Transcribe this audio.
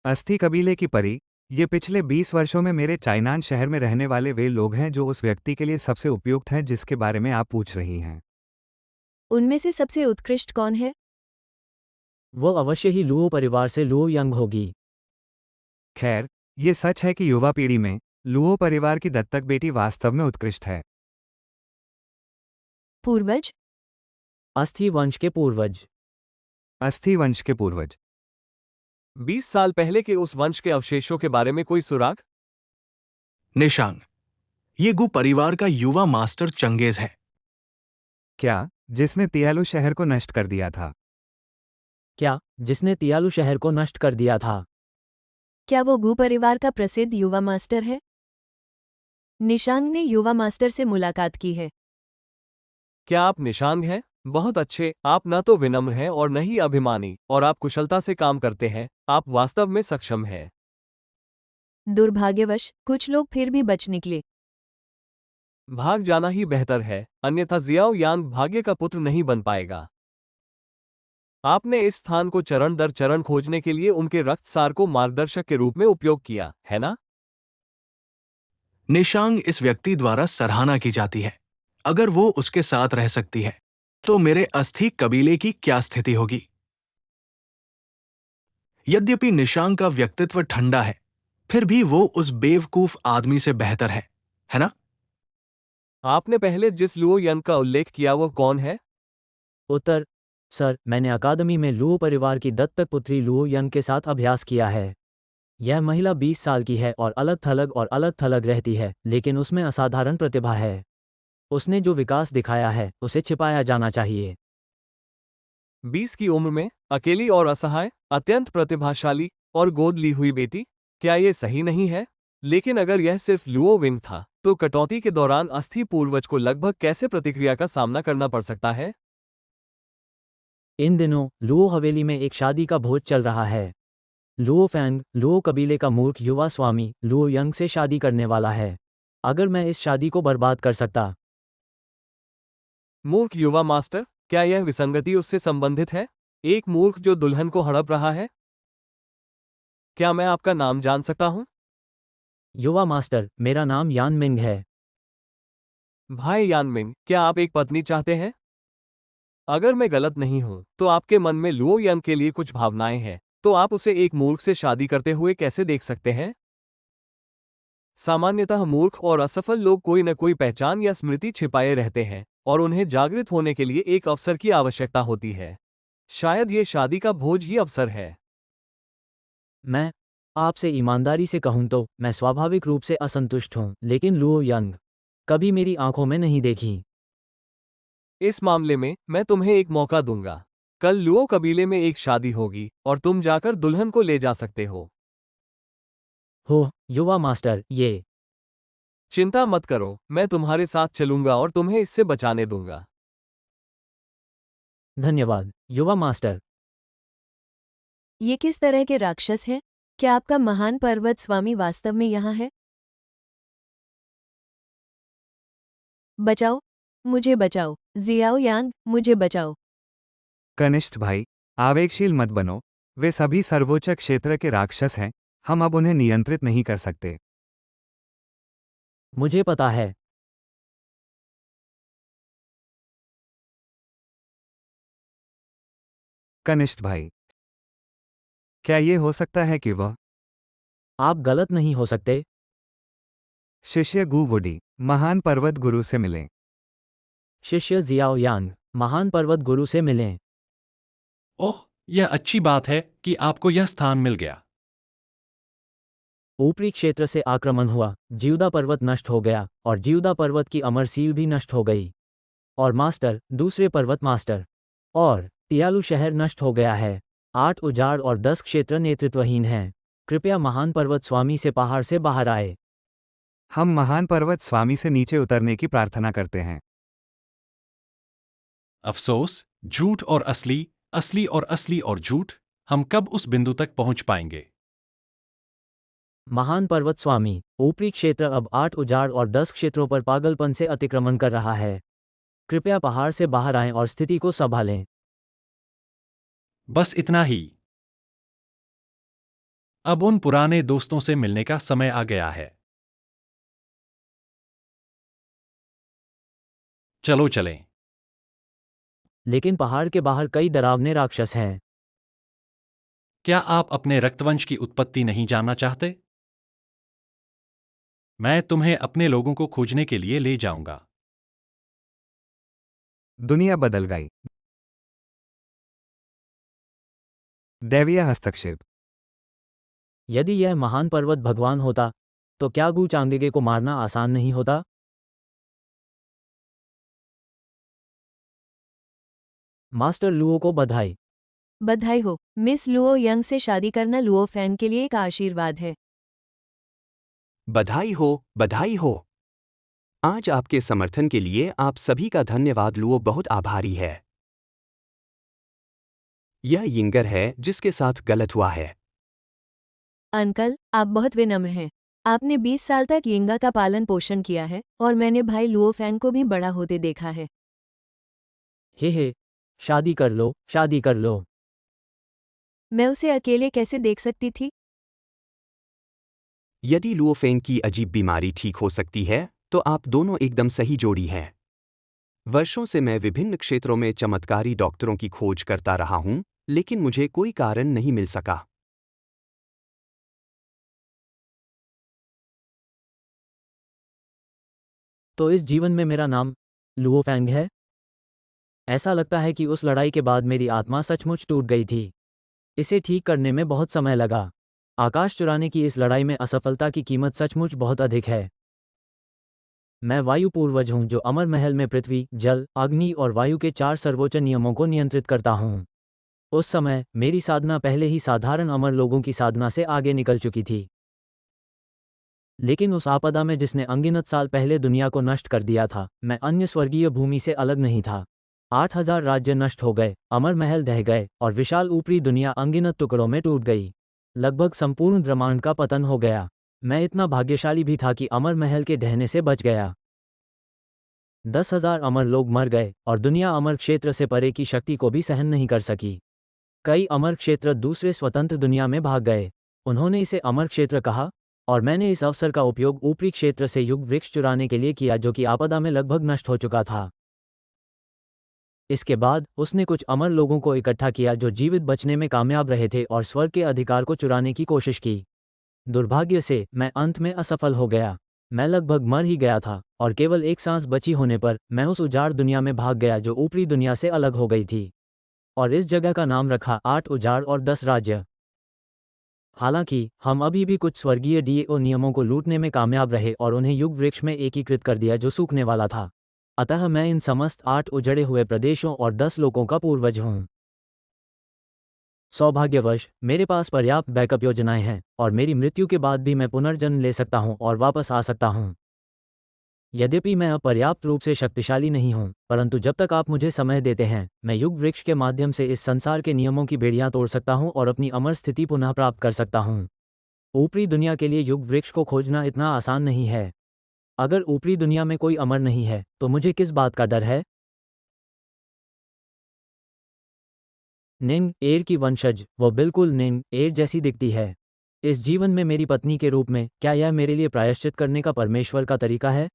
अस्थि कबीले की परी। ये पिछले 20 वर्षों में मेरे चाइनान शहर में रहने वाले वे लोग हैं जो उस व्यक्ति के लिए सबसे उपयुक्त हैं जिसके बारे में आप पूछ रही हैं। उनमें से सबसे उत्कृष्ट कौन है? वो अवश्य ही लुओ परिवार से लुओ यंग होगी। खैर, ये सच है कि युवा पीढ़ी में लुओ परिवार की दत्तक बेटी वास्तव में उत्कृष्ट है। पूर्वज? अस्थि वंश के पूर्वज। अस्थि वंश के पूर्वज। 20 साल पहले के उस वंश के अवशेषों के बारे में कोई सुराग? निशांग, ये गु परिवार का युवा मास्टर चंगेज है। क्या? जिसने तियालु शहर को नष्ट कर दिया था? क्या? जिसने तियालु शहर को नष्ट कर दिया था? क्या वो गु परिवार का प्रसिद्ध युवा मास्टर है? निशांग ने युवा मास्टर से मुलाकात की है। क्या आप निशांग हैं? बहुत अच्छे। आप न तो विनम्र हैं और न ही अभिमानी, और आप कुशलता से काम करते हैं। आप वास्तव में सक्षम हैं। दुर्भाग्यवश कुछ लोग फिर भी बच निकले। भाग जाना ही बेहतर है, अन्यथा जियाओ यांग भाग्य का पुत्र नहीं बन पाएगा। आपने इस स्थान को चरण दर चरण खोजने के लिए उनके रक्तसार को मार्गदर्शक के रूप में उपयोग किया, है ना? निशांग इस व्यक्ति द्वारा सराहना की जाती है। अगर वो उसके साथ रह सकती है तो मेरे अस्थि कबीले की क्या स्थिति होगी। यद्यपि निशांग का व्यक्तित्व ठंडा है, फिर भी वो उस बेवकूफ आदमी से बेहतर है ना? आपने पहले जिस लुओ यन का उल्लेख किया वो कौन है? उत्तर: सर, मैंने अकादमी में लुओ परिवार की दत्तक पुत्री लुओ यंग के साथ अभ्यास किया है। यह महिला 20 साल की है और अलग थलग रहती है, लेकिन उसमें असाधारण प्रतिभा है। उसने जो विकास दिखाया है उसे छिपाया जाना चाहिए। 20 की उम्र में अकेली और असहाय, अत्यंत प्रतिभाशाली और गोद ली हुई बेटी, क्या ये सही नहीं है? लेकिन अगर यह सिर्फ लुओ विंग था, तो कटौती के दौरान अस्थि पूर्वज को लगभग कैसे प्रतिक्रिया का सामना करना पड़ सकता है? इन दिनों लुओ हवेली में एक शादी का भोज चल रहा है। लुओ फैंग, लुओ कबीले का मूर्ख युवा स्वामी, लुओ यंग से शादी करने वाला है। अगर मैं इस शादी को बर्बाद कर सकता। मूर्ख युवा मास्टर, क्या यह विसंगति उससे संबंधित है? एक मूर्ख जो दुल्हन को हड़प रहा है? क्या मैं आपका नाम जान सकता हूं? युवा मास्टर, मेरा नाम यान मिंग है। भाई यानमिंग, क्या आप एक पत्नी चाहते हैं? अगर मैं गलत नहीं हूं, तो आपके मन में लुओ यंग के लिए कुछ भावनाएं हैं, तो आप उसे एक मूर्ख से शादी करते हुए कैसे देख सकते हैं? सामान्यतः मूर्ख और असफल लोग कोई न कोई पहचान या स्मृति छिपाए रहते हैं, और उन्हें जागृत होने के लिए एक अवसर की आवश्यकता होती है। शायद ये शादी का भोज ही अवसर है। मैं आपसे ईमानदारी से कहूं तो मैं स्वाभाविक रूप से असंतुष्ट हूं, लेकिन लुओ यंग कभी मेरी आंखों में नहीं देखी। इस मामले में मैं तुम्हें एक मौका दूंगा। कल लुओ कबीले में एक शादी होगी और तुम जाकर दुल्हन को ले जा सकते हो। हो युवा मास्टर, ये चिंता मत करो, मैं तुम्हारे साथ चलूंगा और तुम्हें इससे बचाने दूंगा। धन्यवाद युवा मास्टर। ये किस तरह के राक्षस हैं? क्या आपका महान पर्वत स्वामी वास्तव में यहाँ है? बचाओ, मुझे बचाओ। जियाओ यांग, मुझे बचाओ। कनिष्ठ भाई, आवेगशील मत बनो। वे सभी सर्वोच्च क्षेत्र के राक्षस हैं। हम अब उन्हें नियंत्रित नहीं कर सकते। मुझे पता है। कनिष्ठ भाई, क्या ये हो सकता है कि वह आप गलत नहीं हो सकते। शिष्य गु वुडी महान पर्वत गुरु से मिलें? शिष्य जियाओ यांग महान पर्वत गुरु से मिलें। ओह, यह अच्छी बात है कि आपको यह स्थान मिल गया। ऊपरी क्षेत्र से आक्रमण हुआ, जिउदा पर्वत नष्ट हो गया और जिउदा पर्वत की अमर सील भी नष्ट हो गई। और मास्टर, दूसरे पर्वत मास्टर और तियालु शहर नष्ट हो गया है। 8 उजाड़ और 10 क्षेत्र नेतृत्वहीन हैं। कृपया महान पर्वत स्वामी से पहाड़ से बाहर आए। हम महान पर्वत स्वामी से नीचे उतरने की प्रार्थना करते हैं। अफसोस, झूठ और असली, असली और असली और झूठ, हम कब उस बिंदु तक पहुंच पाएंगे? महान पर्वत स्वामी, ऊपरी क्षेत्र अब 8 उजाड़ और 10 क्षेत्रों पर पागलपन से अतिक्रमण कर रहा है। कृपया पहाड़ से बाहर आएं और स्थिति को संभालें। बस इतना ही। अब उन पुराने दोस्तों से मिलने का समय आ गया है। चलो चलें। लेकिन पहाड़ के बाहर कई डरावने राक्षस हैं। क्या आप अपने रक्तवंश की उत्पत्ति नहीं जानना चाहते? मैं तुम्हें अपने लोगों को खोजने के लिए ले जाऊंगा। दुनिया बदल गई। दैवीय हस्तक्षेप। यदि यह महान पर्वत भगवान होता तो क्या गू चांगेगे को मारना आसान नहीं होता? मास्टर लुओ को बधाई। बधाई हो, मिस लुओ यंग से शादी करना लुओ फैन के लिए एक आशीर्वाद है। बधाई हो, बधाई हो। आज आपके समर्थन के लिए आप सभी का धन्यवाद। लुओ बहुत आभारी है। यह यिंगर है जिसके साथ गलत हुआ है। अंकल, आप बहुत विनम्र हैं। आपने 20 साल तक यिंगा का पालन पोषण किया है और मैंने भाई लुओ फैन को भी बड़ा होते देखा है। हे, शादी कर लो, शादी कर लो। मैं उसे अकेले कैसे देख सकती थी? यदि लुओफेंग की अजीब बीमारी ठीक हो सकती है तो आप दोनों एकदम सही जोड़ी हैं। वर्षों से मैं विभिन्न क्षेत्रों में चमत्कारी डॉक्टरों की खोज करता रहा हूं, लेकिन मुझे कोई कारण नहीं मिल सका। तो इस जीवन में मेरा नाम लुओ फैंग है? ऐसा लगता है कि उस लड़ाई के बाद मेरी आत्मा सचमुच टूट गई थी। इसे ठीक करने में बहुत समय लगा। आकाश चुराने की इस लड़ाई में असफलता की कीमत सचमुच बहुत अधिक है। मैं वायु पूर्वज हूं जो अमर महल में पृथ्वी, जल, अग्नि और वायु के 4 सर्वोच्च नियमों को नियंत्रित करता हूं। उस समय मेरी साधना पहले ही साधारण अमर लोगों की साधना से आगे निकल चुकी थी। लेकिन उस आपदा में जिसने अनगिनत साल पहले दुनिया को नष्ट कर दिया था, मैं अन्य स्वर्गीय भूमि से अलग नहीं था। 8000 राज्य नष्ट हो गए, अमर महल ढह गए और विशाल ऊपरी दुनिया अनगिनत टुकड़ों में टूट गई। लगभग संपूर्ण ब्रह्मांड का पतन हो गया। मैं इतना भाग्यशाली भी था कि अमर महल के ढहने से बच गया। 10,000 अमर लोग मर गए और दुनिया अमर क्षेत्र से परे की शक्ति को भी सहन नहीं कर सकी। कई अमर क्षेत्र दूसरे स्वतंत्र दुनिया में भाग गए। उन्होंने इसे अमर क्षेत्र कहा और मैंने इस अवसर का उपयोग ऊपरी क्षेत्र से युग वृक्ष चुराने के लिए किया जो कि आपदा में लगभग नष्ट हो चुका था। इसके बाद उसने कुछ अमर लोगों को इकट्ठा किया जो जीवित बचने में कामयाब रहे थे और स्वर्ग के अधिकार को चुराने की कोशिश की। दुर्भाग्य से मैं अंत में असफल हो गया। मैं लगभग मर ही गया था और केवल एक सांस बची होने पर मैं उस उजाड़ दुनिया में भाग गया जो ऊपरी दुनिया से अलग हो गई थी और इस जगह का नाम रखा 8 उजाड़ और 10 राज्य। हालांकि हम अभी भी कुछ स्वर्गीय डीएओ नियमों को लूटने में कामयाब रहे और उन्हें युग वृक्ष में एकीकृत कर दिया जो सूखने वाला था। अतः मैं इन समस्त 8 उजड़े हुए प्रदेशों और 10 लोगों का पूर्वज हूँ। सौभाग्यवश मेरे पास पर्याप्त बैकअप योजनाएं हैं और मेरी मृत्यु के बाद भी मैं पुनर्जन्म ले सकता हूं और वापस आ सकता हूं। यद्यपि मैं अब पर्याप्त रूप से शक्तिशाली नहीं हूं, परंतु जब तक आप मुझे समय देते हैं, मैं युग वृक्ष के माध्यम से इस संसार के नियमों की बेड़ियां तोड़ सकता हूं और अपनी अमर स्थिति पुनः प्राप्त कर सकता हूं। ऊपरी दुनिया के लिए युग वृक्ष को खोजना इतना आसान नहीं है। अगर ऊपरी दुनिया में कोई अमर नहीं है, तो मुझे किस बात का डर है? निंग एर की वंशज, वो बिल्कुल निंग एर जैसी दिखती है। इस जीवन में मेरी पत्नी के रूप में क्या यह मेरे लिए प्रायश्चित करने का परमेश्वर का तरीका है?